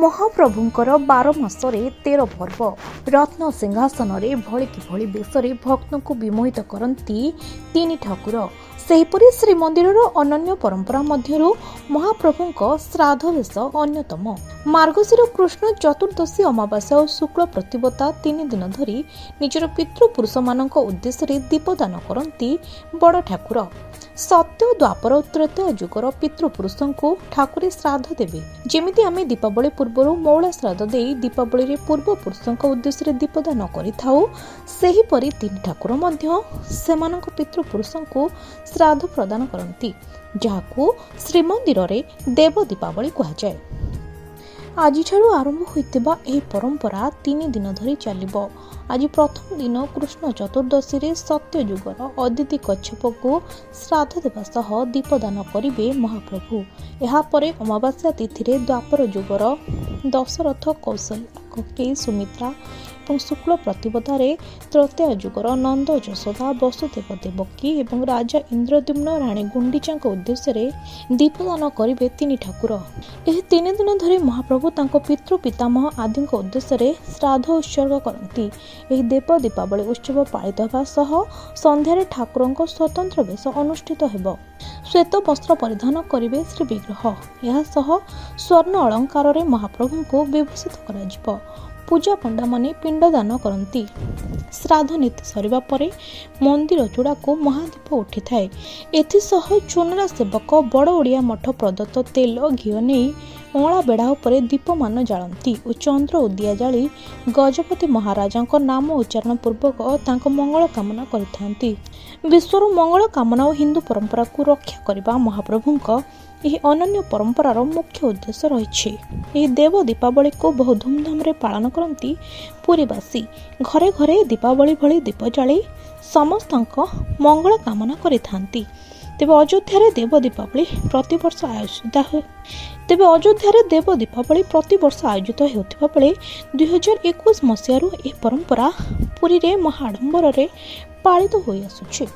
महाप्रभुंकर 12 मासरे 13 पर्व रत्न सिंहासन भली कि बेशरे भक्त को विमोहित करती तीन ठाकुर। सेहीपरि श्रीमंदिर अनन्य परंपरा मध्यरु महाप्रभुंक श्राद्ध वेश अन्यतम। मार्गशीर कृष्ण चतुर्दशी अमावास्या और शुक्ल प्रतिपदा 3 दिन धरी निजर पितृपुरुष मानक उद्देश्य दीपदान करती बड़ ठाकुर। सत्य द्वापर और त्रेतय जुगर पितृपुरुष को ठाकुर श्राद्ध देवे। जेमिति आमे दीपावली पूर्व मौला श्राद्ध दे दीपावली पूर्व पुरुषों उद्देश्य दीपदान करिथाउ, सेहीपरि तीन ठाकुर मध्य सेमानक पितृपुरुषों को श्राद्ध प्रदान करती, जहाकू श्रीमंदिर रे देव दीपावली कहुए। आज आरंभ होइतिबा एही परंपरा 3 दिन धरी चलिबो। आज प्रथम दिन कृष्ण चतुर्दशी रे सत्य जुगर अदिति कच्छप को श्राद्ध देवा सह दीपदान करिवे महाप्रभु। एहा परे अमावास्या तिथि रे द्वापर जुगर दशरथ कौशल्या ककेई सुमित्रा और शुक्ल प्रतिपदारे तृतीय जुगर नंद यशोदा वसुदेव देवकी और राजा इंद्रद्युम्न राणी गुंडीचा उद्देश्य दीपदान करिवे तीन ठाकुर। एही 3 दिन धरी महाप्रभु तांको पितृ पितामह आदि उद्देश्य श्राद्ध उत्सर्ग करती। एही देव दीपावली उत्सव पालित होगा सह संध्यारे ठाकुरंको स्वतंत्र वेश अनुष्ठित हेबो। श्वेत वस्त्र परिधान करिवे श्री विग्रह। यह सह स्वर्ण अलंकार रे महाप्रभु को विभूषित करा। पूजा पंडा माने पिंडदान करती। श्राद्ध नीति सरिबा परे मंदिर चूड़ा को महादीप उठी थाए। एथिसह चुनरा सेवक बड़ ओडिया मठ प्रदत्त तेल घी नहीं अँला बेढ़ा उपरे दीपमान जालती और चंद्र उदिया जाली गजपति महाराजा नाम उच्चारण पूर्वक तांको मंगल कामना करिथांती। विश्वर मंगल कामना और हिंदू परंपरा को रक्षा करने महाप्रभुंक यह अनन्य परंपरार मुख्य उद्देश्य रही। यह देव दीपावली को बहु धूमधाम रे पालन करती पुरीवासी। घरे घरे दीपावली भली दीप जाली समस्त मंगल कामना करिथांती। तेबे अयोध्या देव दीपावली प्रतिवर्ष आयोजित होता बेले 2021 मसीह यह परंपरा पुरी रे महाडंबर रे पालित हो आसुछि।